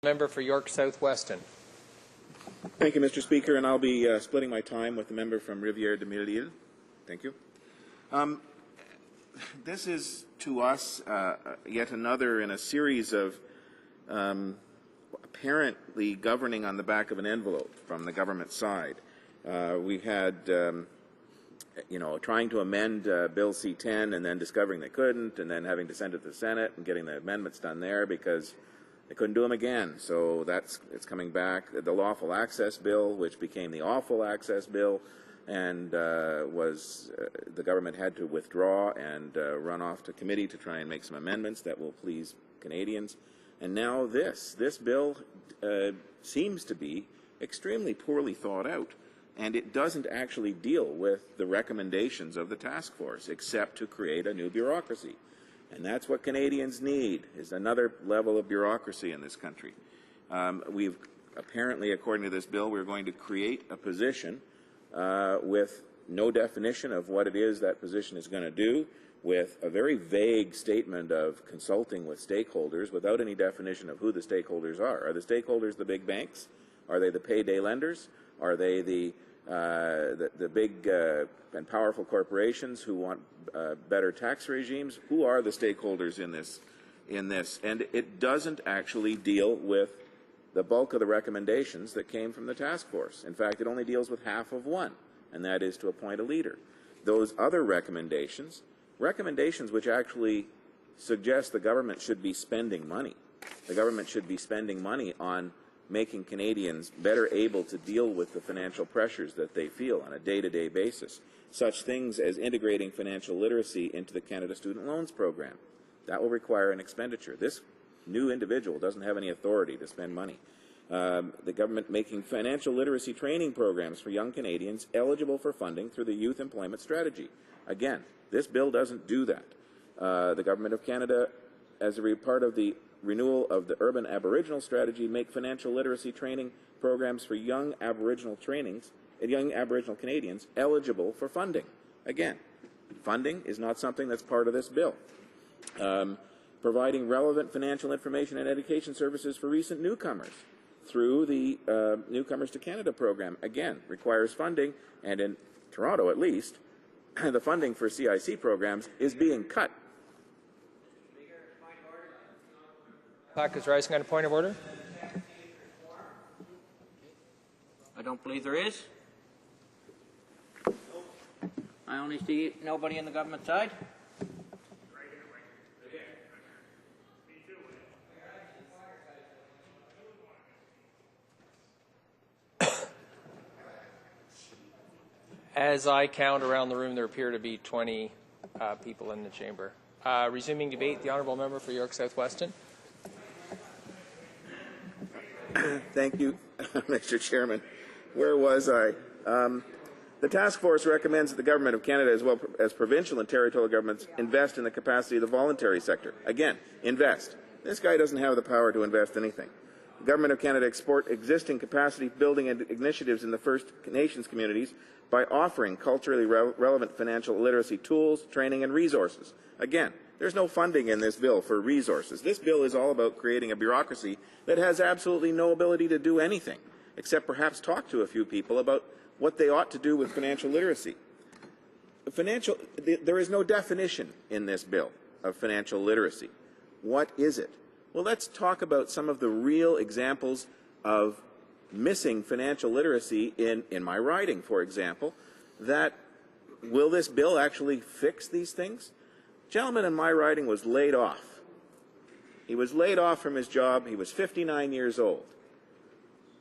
Member for York South-Weston. Thank you, Mr. Speaker, and I'll be splitting my time with the member from Rivière de Mille-Îles. Thank you. This is, to us, yet another in a series of apparently governing on the back of an envelope from the government side. We had, trying to amend Bill C-10 and then discovering they couldn't, and then having to send it to the Senate and getting the amendments done there because they couldn't do them again. So it's coming back. The Lawful Access Bill, which became the Awful Access Bill, and the government had to withdraw and run off to committee to try and make some amendments that will please Canadians. And now this bill seems to be extremely poorly thought out, and it doesn't actually deal with the recommendations of the task force except to create a new bureaucracy. And that's what Canadians need, is another level of bureaucracy in this country. We've apparently, according to this bill, we're going to create a position with no definition of what it is that position is going to do, with a very vague statement of consulting with stakeholders without any definition of who the stakeholders are. Are the stakeholders the big banks? Are they the payday lenders? Are they the big and powerful corporations who want better tax regimes? Who are the stakeholders in this? And it doesn't actually deal with the bulk of the recommendations that came from the task force. In fact, it only deals with half of one, and that is to appoint a leader. Those other recommendations which actually suggest the government should be spending money. The government should be spending money on making Canadians better able to deal with the financial pressures that they feel on a day-to-day basis. Such things as integrating financial literacy into the Canada Student Loans Program. That will require an expenditure. This new individual doesn't have any authority to spend money. The government making financial literacy training programs for young Canadians eligible for funding through the Youth Employment Strategy. Again, this bill doesn't do that. The Government of Canada, as a part of the renewal of the Urban Aboriginal Strategy, make financial literacy training programs for young Aboriginal Canadians eligible for funding. Again, funding is not something that's part of this bill. Providing relevant financial information and education services for recent newcomers through the Newcomers to Canada program, again, requires funding, and in Toronto at least, the funding for CIC programs is being cut. Clock is rising on a point of order. I don't believe there is. I only see nobody on the government side. As I count around the room, there appear to be 20 people in the chamber. Resuming debate, the honourable member for York South-Weston. Thank you, Mr. Chairman. Where was I? The task force recommends that the Government of Canada, as well as provincial and territorial governments, invest in the capacity of the voluntary sector. Again, invest. This guy doesn't have the power to invest anything. The Government of Canada export existing capacity building initiatives in the First Nations communities by offering culturally relevant financial literacy tools, training, and resources. Again, there's no funding in this bill for resources. This bill is all about creating a bureaucracy that has absolutely no ability to do anything, except perhaps talk to a few people about what they ought to do with financial literacy. There is no definition in this bill of financial literacy. What is it? Well, let's talk about some of the real examples of missing financial literacy in my riding, for example. Will this bill actually fix these things? Gentleman in my riding was laid off. He was laid off from his job. He was 59 years old.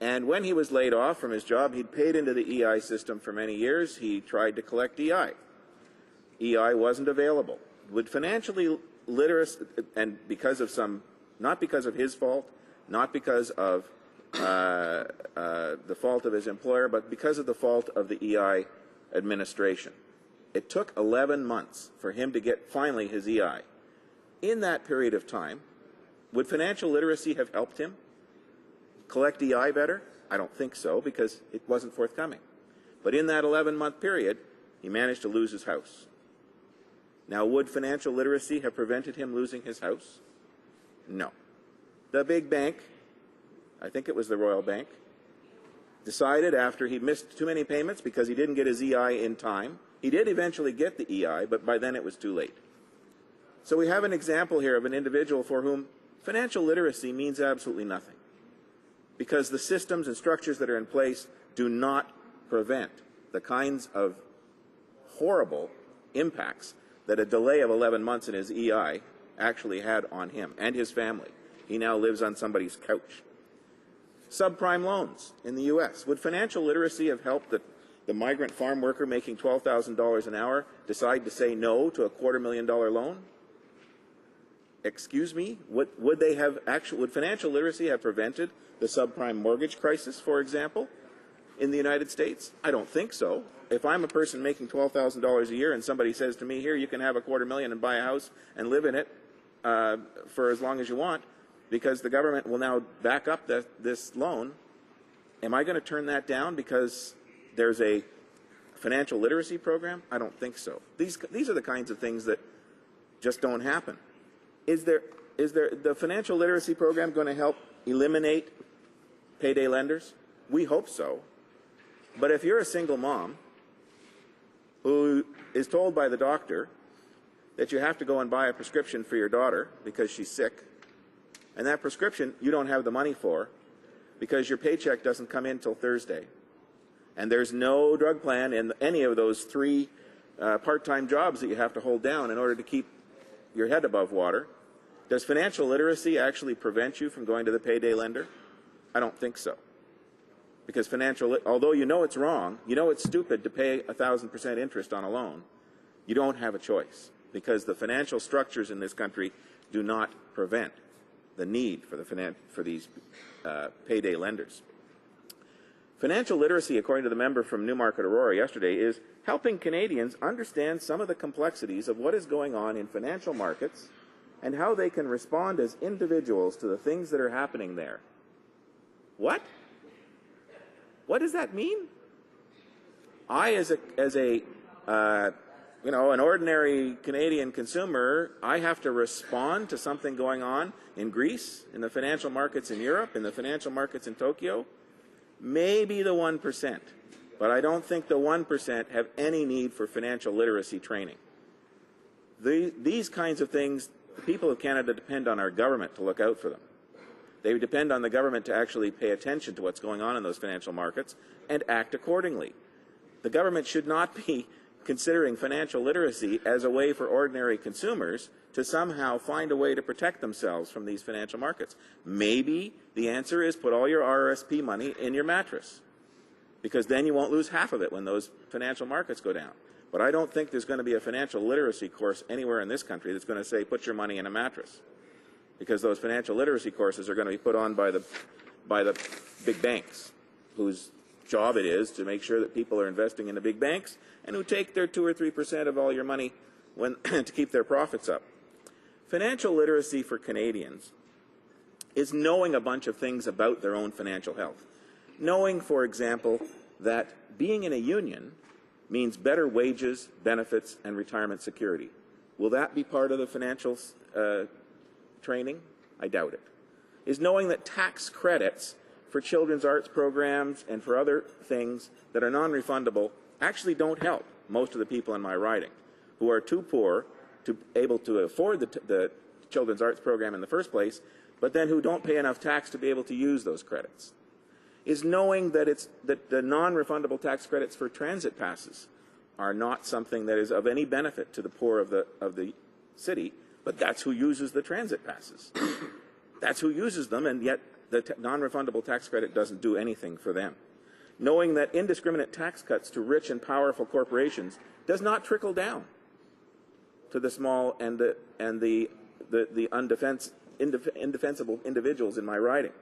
And when he was laid off from his job, he'd paid into the EI system for many years. He tried to collect EI. EI wasn't available. Would financially literacy, and because of not because of his fault, not because of the fault of his employer, but because of the fault of the EI administration. It took 11 months for him to get finally his EI. In that period of time, would financial literacy have helped him collect EI better? I don't think so, because it wasn't forthcoming. But in that 11-month period, he managed to lose his house. Now, would financial literacy have prevented him losing his house? No. The big bank I think it was the Royal Bank, decided after he missed too many payments because he didn't get his EI in time. He did eventually get the EI, but by then it was too late. So we have an example here of an individual for whom financial literacy means absolutely nothing, because the systems and structures that are in place do not prevent the kinds of horrible impacts that a delay of 11 months in his EI actually had on him and his family. He now lives on somebody's couch. Subprime loans in the U.S. Would financial literacy have helped the migrant farm worker making $12,000 an hour decide to say no to a $250,000 loan? Excuse me? Would financial literacy have prevented the subprime mortgage crisis, for example, in the United States? I don't think so. If I'm a person making $12,000 a year and somebody says to me, here, you can have a $250,000 and buy a house and live in it for as long as you want, because the government will now back up this loan, am I going to turn that down because there's a financial literacy program? I don't think so. These are the kinds of things that just don't happen. Is the financial literacy program going to help eliminate payday lenders? We hope so. But if you're a single mom who is told by the doctor that you have to go and buy a prescription for your daughter because she's sick, and that prescription you don't have the money for because your paycheck doesn't come in till Thursday, and there's no drug plan in any of those 3 part-time jobs that you have to hold down in order to keep your head above water, does financial literacy actually prevent you from going to the payday lender? I don't think so. Because although you know it's wrong, you know it's stupid to pay 1,000% interest on a loan, you don't have a choice, because the financial structures in this country do not prevent the need for these payday lenders. Financial literacy, according to the member from Newmarket Aurora yesterday, is helping Canadians understand some of the complexities of what is going on in financial markets and how they can respond as individuals to the things that are happening there. What? What does that mean? I, as an ordinary Canadian consumer, I have to respond to something going on in Greece, in the financial markets in Europe, in the financial markets in Tokyo. Maybe the 1%, but I don't think the 1% have any need for financial literacy training. These kinds of things, the people of Canada depend on our government to look out for them. They depend on the government to actually pay attention to what's going on in those financial markets and act accordingly. The government should not be considering financial literacy as a way for ordinary consumers to somehow find a way to protect themselves from these financial markets. Maybe the answer is put all your RRSP money in your mattress, because then you won't lose half of it when those financial markets go down. But I don't think there's going to be a financial literacy course anywhere in this country that's going to say put your money in a mattress, because those financial literacy courses are going to be put on by the big banks, whose job it is to make sure that people are investing in the big banks and who take their 2 or 3% of all your money to keep their profits up. Financial literacy for Canadians is knowing a bunch of things about their own financial health. Knowing, for example, that being in a union means better wages, benefits, and retirement security. Will that be part of the financial training? I doubt it. Is knowing that tax credits for children's arts programs and for other things that are non-refundable actually don't help most of the people in my riding, who are too poor to able to afford the children's arts program in the first place, but then who don't pay enough tax to be able to use those credits. Is knowing that the non-refundable tax credits for transit passes are not something that is of any benefit to the poor of the city, but that's who uses the transit passes. That's who uses them, and yet the non-refundable tax credit doesn't do anything for them. Knowing that indiscriminate tax cuts to rich and powerful corporations does not trickle down to the small and the indefensible individuals in my riding.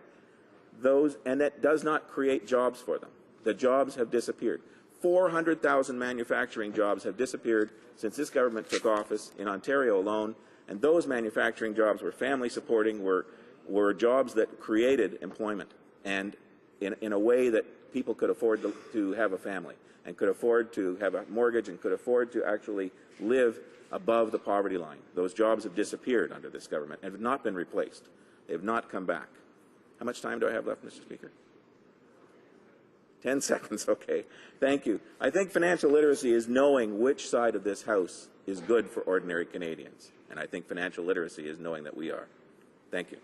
And that does not create jobs for them. The jobs have disappeared. 400,000 manufacturing jobs have disappeared since this government took office in Ontario alone, and those manufacturing jobs were family supporting, were jobs that created employment, and in a way that people could afford to have a family and could afford to have a mortgage and could afford to actually live above the poverty line. Those jobs have disappeared under this government and have not been replaced. They have not come back. How much time do I have left, Mr. Speaker? 10 seconds, okay. Thank you. I think financial literacy is knowing which side of this House is good for ordinary Canadians. And I think financial literacy is knowing that we are. Thank you.